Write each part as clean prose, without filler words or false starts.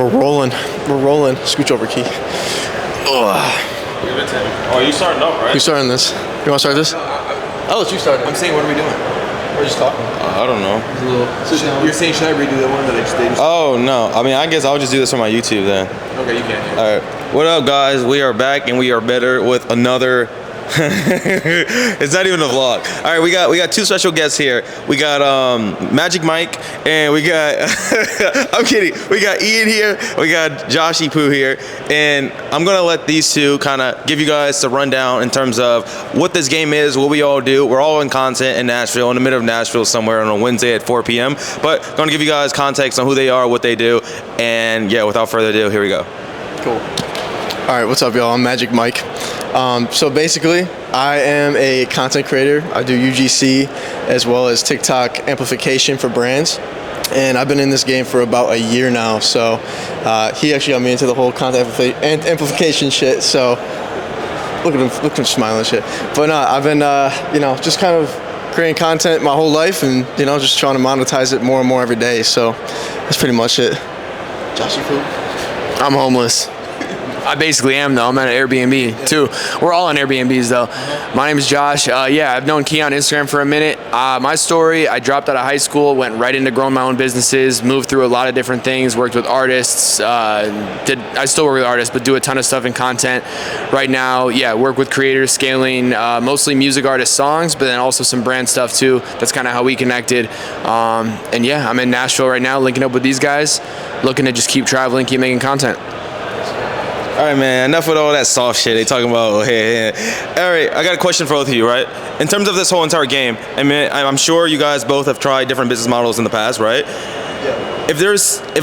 We're rolling. We're rolling. Scooch over, Key. Oh, you starting up, right? Who's starting this? You want to start this? I'll let you start it. I'm saying, what are we doing? We're just talking. I don't know. So you're saying, should I redo the one that I just did? Oh, no. I mean, I guess I'll just do this for my YouTube then. Okay, you can. All right. What up, guys? We are back and we are better with another. It's not even a vlog. All right, we got two special guests here. We got Magic Mike and we got I'm kidding. We got Ian here. We got Joshy Poo here, and I'm gonna let these two kind of give you guys the rundown in terms of what this game is, what we all do. We're all in content in Nashville, in the middle of Nashville somewhere on a Wednesday at 4 p.m. But gonna give you guys context on who they are, what they do, and yeah, without further ado, here we go. Cool. All right, what's up, y'all? I'm Magic Mike. So basically, I am a content creator. I do UGC as well as TikTok amplification for brands. And I've been in this game for about a year now. So he actually got me into the whole content amplification shit. So look at him smiling and shit. But no, I've been, just kind of creating content my whole life and, just trying to monetize it more and more every day. So that's pretty much it. Joshy Poo. I'm homeless. I basically am, though. I'm at an Airbnb, too. We're all on Airbnbs, though. My name is Josh. I've known Key on Instagram for a minute. My story, I dropped out of high school, went right into growing my own businesses, moved through a lot of different things, worked with artists. I still work with artists, but do a ton of stuff in content. Right now, work with creators, scaling mostly music artist songs, but then also some brand stuff, too. That's kind of how we connected. I'm in Nashville right now, linking up with these guys, looking to just keep traveling, keep making content. All right, man, enough with all that soft shit they talking about. Hey. All right, I got a question for both of you, right? In terms of this whole entire game, I mean, I'm sure you guys both have tried different business models in the past, right? Yeah. There's a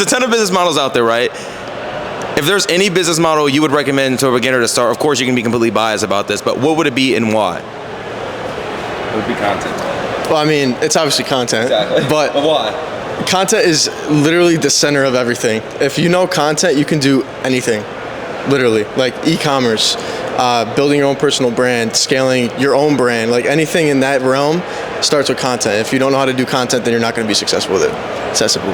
ton of business models out there, right? If there's any business model you would recommend to a beginner to start, of course you can be completely biased about this, but what would it be and why? It would be content. Well, I mean, it's obviously content. Exactly. But why? Content is literally the center of everything. If you know content, you can do anything. Literally. Like e-commerce, building your own personal brand, scaling your own brand, like anything in that realm starts with content. If you don't know how to do content, then you're not going to be successful with it. It's that simple.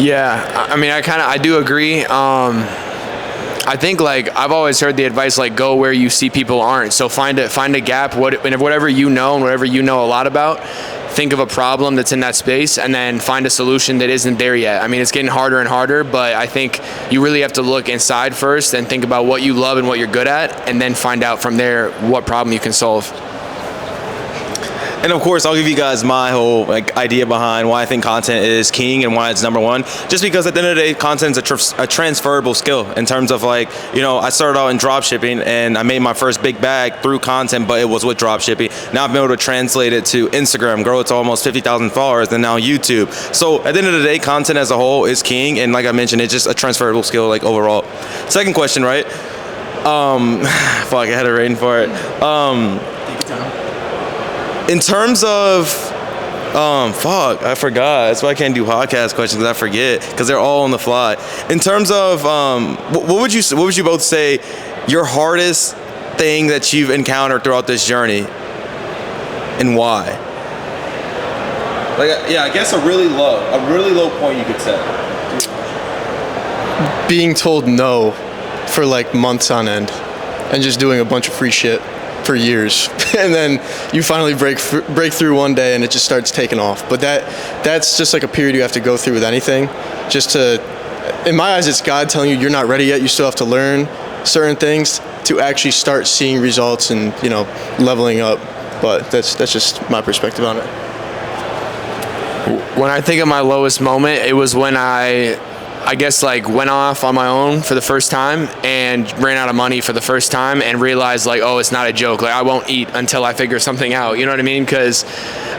Yeah, I mean, I do agree. I think I've always heard the advice go where you see people aren't. So find a gap. Whatever you know and whatever you know a lot about, think of a problem that's in that space and then find a solution that isn't there yet. I mean, it's getting harder and harder, but I think you really have to look inside first and think about what you love and what you're good at, and then find out from there what problem you can solve. And of course, I'll give you guys my whole idea behind why I think content is king and why it's number one. Just because at the end of the day, content is a transferable skill in terms of I started out in drop shipping and I made my first big bag through content, but it was with drop shipping. Now I've been able to translate it to Instagram, grow it to almost 50,000 followers, and now YouTube. So at the end of the day, content as a whole is king, and like I mentioned, it's just a transferable skill overall. Second question, right? Fuck, I had a rating for it. In terms of, I forgot. That's why I can't do podcast questions, because I forget, because they're all on the fly. In terms of, what would you both say your hardest thing that you've encountered throughout this journey, and why? I guess a really low point you could say. Being told no for months on end, and just doing a bunch of free shit for years, and then you finally break through one day and it just starts taking off. But that's just a period you have to go through with anything. Just to, in my eyes, it's God telling you you're not ready yet. You still have to learn certain things to actually start seeing results and leveling up. But that's just my perspective on it. When I think of my lowest moment, it was when I guess went off on my own for the first time and ran out of money for the first time and realized it's not a joke. I won't eat until I figure something out. You know what I mean? Because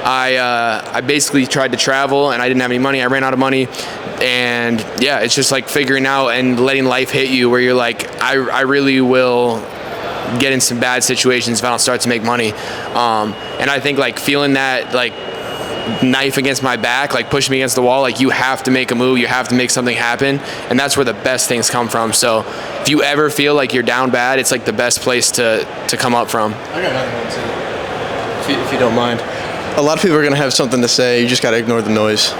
I basically tried to travel and I didn't have any money. I ran out of money, and it's just figuring out and letting life hit you where you're I really will get in some bad situations if I don't start to make money. And I think feeling that knife against my back, pushing me against the wall, you have to make a move, you have to make something happen, and that's where the best things come from. So if you ever feel you're down bad, it's the best place to come up from. I got another one too, if you don't mind. a lot of people are gonna have something to say. You just gotta ignore the noise.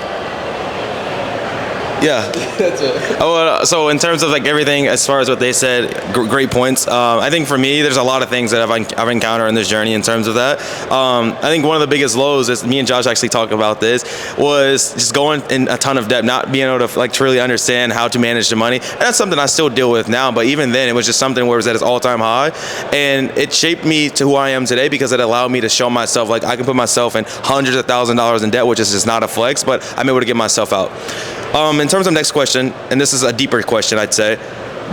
Yeah. That's it. So in terms of like everything, as far as what they said, great points. I think for me, there's a lot of things that I've encountered in this journey in terms of that. I think one of the biggest lows is me and Josh actually talk about this was just going in a ton of debt, not being able to like truly understand how to manage the money. And that's something I still deal with now. But even then, it was just something where it was at its all-time high, and it shaped me to who I am today because it allowed me to show myself like I can put myself in hundreds of thousands of dollars in debt, which is just not a flex, but I'm able to get myself out. In terms of next question, and this is a deeper question, I'd say,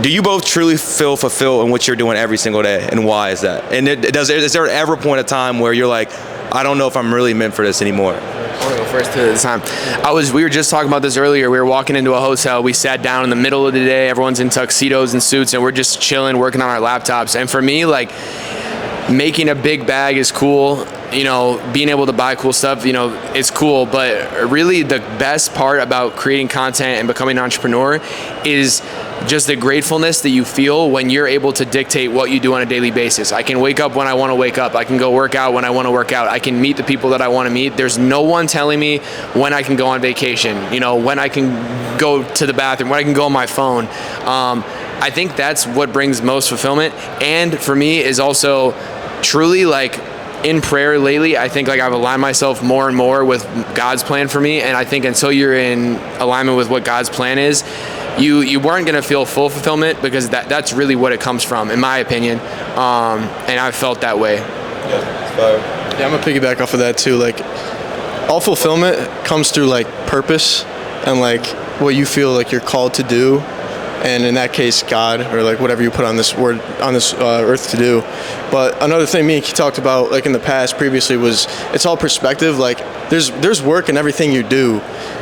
do you both truly feel fulfilled in what you're doing every single day, and why is that? And is there ever a point of time where you're like, I don't know if I'm really meant for this anymore? I want to go first to this time. We were just talking about this earlier. We were walking into a hotel. We sat down in the middle of the day. Everyone's in tuxedos and suits, and we're just chilling, working on our laptops. And for me, like, making a big bag is cool. You know, being able to buy cool stuff, you know, it's cool. But really the best part about creating content and becoming an entrepreneur is just the gratefulness that you feel when you're able to dictate what you do on a daily basis. I can wake up when I want to wake up. I can go work out when I want to work out. I can meet the people that I want to meet. There's no one telling me when I can go on vacation, you know, when I can go to the bathroom, when I can go on my phone. I think that's what brings most fulfillment. And for me is also truly like, in prayer lately, I think like I've aligned myself more and more with God's plan for me. And I think until you're in alignment with what God's plan is, you weren't going to feel full fulfillment, because that's really what it comes from, in my opinion. And I've felt that way. Yeah, I'm gonna piggyback off of that too. Like, all fulfillment comes through like purpose and like what you feel like you're called to do. And in that case, God, or like whatever you put on this earth to do. But another thing me and Keith talked about, like in the past previously, was it's all perspective. Like there's work in everything you do,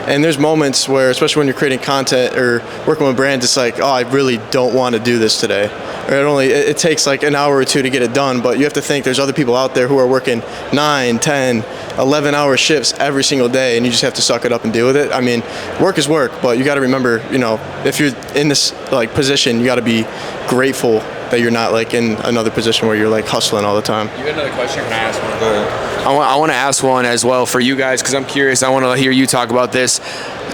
and there's moments where, especially when you're creating content or working with brands, it's like, oh, I really don't want to do this today. Or it takes like an hour or two to get it done, but you have to think there's other people out there who are working 9, 10, 11-hour shifts every single day, and you just have to suck it up and deal with it. I mean, work is work, but you got to remember, you know, if you're in this like position, you got to be grateful that you're not like in another position where you're like hustling all the time. You got another question? Can I ask one? Go ahead. I want to ask one as well for you guys, because I'm curious. I want to hear you talk about this.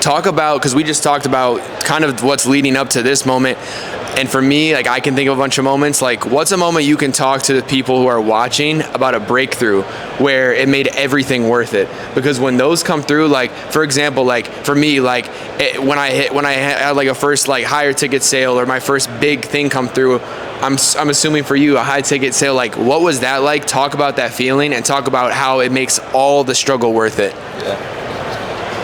Talk about, because we just talked about kind of what's leading up to this moment. And for me, like, I can think of a bunch of moments. Like, what's a moment you can talk to the people who are watching about a breakthrough where it made everything worth it? Because when those come through, like, for example, like for me, like when I had like a first like higher ticket sale, or my first big thing come through, I'm assuming for you a high ticket sale. Like, what was that like? Talk about that feeling, and talk about how it makes all the struggle worth it.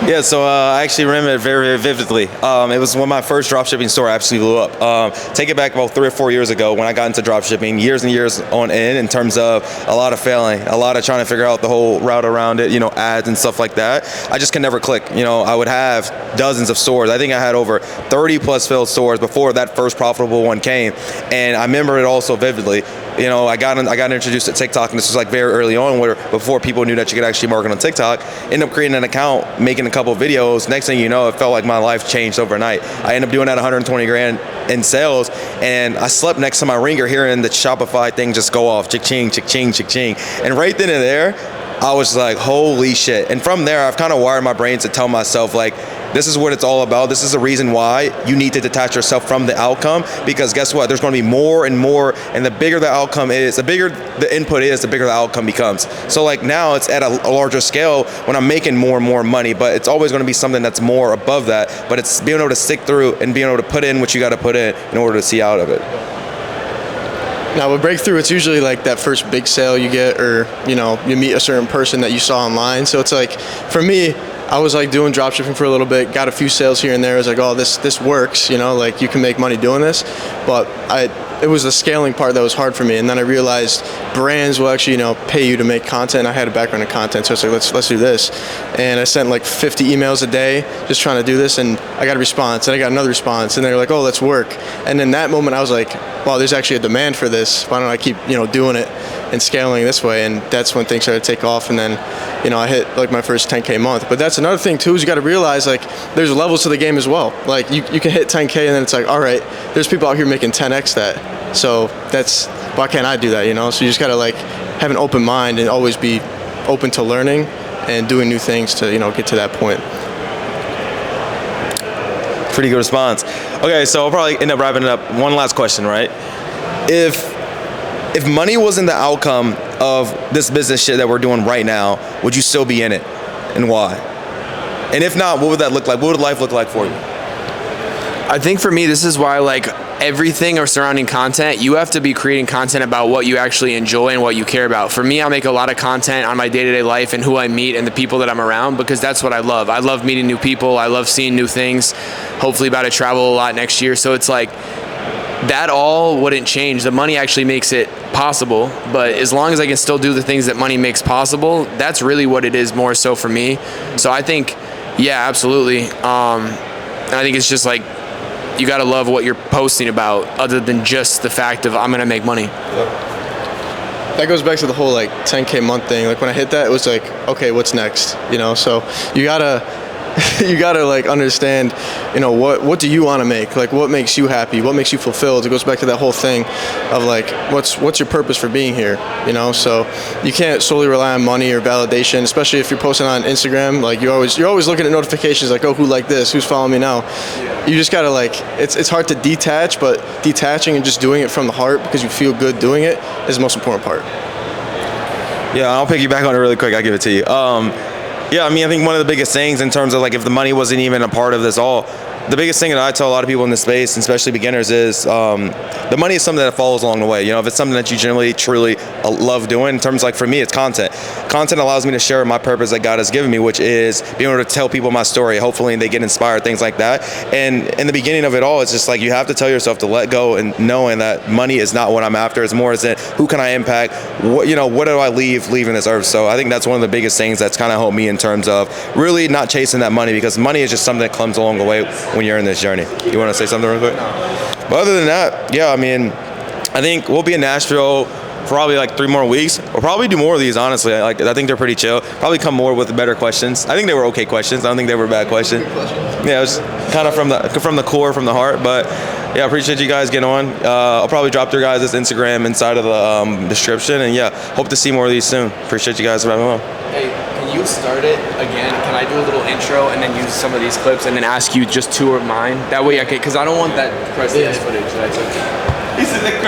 Yeah, so I actually remember it very, very vividly. It was when my first dropshipping store absolutely blew up. Take it back about 3 or 4 years ago when I got into dropshipping, years and years on end, in terms of a lot of failing, a lot of trying to figure out the whole route around it, you know, ads and stuff like that. I just could never click. You know, I would have dozens of stores. I think I had over 30 plus failed stores before that first profitable one came. And I remember it all so vividly. You know, I got introduced to TikTok, and this was like very early on, where before people knew that you could actually market on TikTok. Ended up creating an account, making a couple of videos. Next thing you know, it felt like my life changed overnight. I ended up doing that 120 grand in sales, and I slept next to my ringer, hearing the Shopify thing just go off, chick-ching, chick-ching, chick-ching. And right then and there, I was like, holy shit. And from there, I've kind of wired my brain to tell myself, like, this is what it's all about. This is the reason why you need to detach yourself from the outcome, because guess what? There's going to be more and more, and the bigger the outcome is, the bigger the input is, the bigger the outcome becomes. So like now it's at a larger scale when I'm making more and more money, but it's always going to be something that's more above that. But it's being able to stick through and being able to put in what you got to put in order to see out of it. Now with breakthrough, it's usually like that first big sale you get, or you know, you meet a certain person that you saw online. So it's like, for me, I was like doing dropshipping for a little bit, got a few sales here and there. I was like, oh, this works, you know, like you can make money doing this. But it was the scaling part that was hard for me. And then I realized brands will actually, you know, pay you to make content. I had a background in content, so it's like, let's do this. And I sent like 50 emails a day just trying to do this, and I got a response, and I got another response, and they're like, oh, let's work. And in that moment, I was like, wow, there's actually a demand for this. Why don't I keep, you know, doing it and scaling this way? And that's when things started to take off. And then, you know, I hit like my first 10K month. But that's another thing too, is you got to realize like there's levels to the game as well. Like you can hit 10K, and then it's like, all right, there's people out here making 10X that. So that's, why can't I do that, you know? So you just got to like have an open mind and always be open to learning and doing new things to get to that point. Pretty good response. Okay, so I'll probably end up wrapping it up. One last question, right? If money wasn't the outcome of this business shit that we're doing right now, would you still be in it, and why? And if not, what would that look like? What would life look like for you? I think for me, this is why everything or surrounding content, you have to be creating content about what you actually enjoy and what you care about. For me, I make a lot of content on my day-to-day life and who I meet and the people that I'm around, because that's what I love. I love meeting new people. I love seeing new things. Hopefully about to travel a lot next year. So it's like that all wouldn't change. The money actually makes it possible, but as long as I can still do the things that money makes possible, that's really what it is more so for me. So I think, yeah, absolutely. I think it's just like, you got to love what you're posting about other than just the fact of I'm going to make money. That goes back to the whole 10K month thing. Like when I hit that, it was like, okay, what's next? So you gotta understand, what do you want to make? Like what makes you happy? What makes you fulfilled? It goes back to that whole thing of what's your purpose for being here? So you can't solely rely on money or validation, especially if you're posting on Instagram. Like you're always looking at notifications like, oh, who liked this? Who's following me now? You just gotta it's hard to detach, but detaching and just doing it from the heart because you feel good doing it is the most important part. Yeah, I'll piggyback on it really quick. I'll give it to you. Yeah, I think one of the biggest things in terms of if the money wasn't even a part of this all, the biggest thing that I tell a lot of people in this space, and especially beginners, is the money is something that follows along the way. If it's something that you generally, truly love doing, in terms for me, it's content. Content allows me to share my purpose that God has given me, which is being able to tell people my story. Hopefully they get inspired, things like that. And in the beginning of it all, it's just you have to tell yourself to let go and knowing that money is not what I'm after. It's more as in who can I impact? What do I leaving this earth? So I think that's one of the biggest things that's kind of helped me in terms of really not chasing that money, because money is just something that comes along the way when you're in this journey. You want to say something real quick? But other than that, yeah, I think we'll be in Nashville probably 3 more weeks. We'll probably do more of these, honestly. I think they're pretty chill. Probably come more with better questions. I think they were okay questions. I don't think they were bad questions. Yeah, it was kind of from the core, from the heart. But yeah, I appreciate you guys getting on. I'll probably drop their guys' Instagram inside of the description. And yeah, hope to see more of these soon. Appreciate you guys for having me on. Hey, can you start it again? Can I do a little intro and then use some of these clips and then ask you just 2 of mine? That way I can, because I don't want that press footage that I took.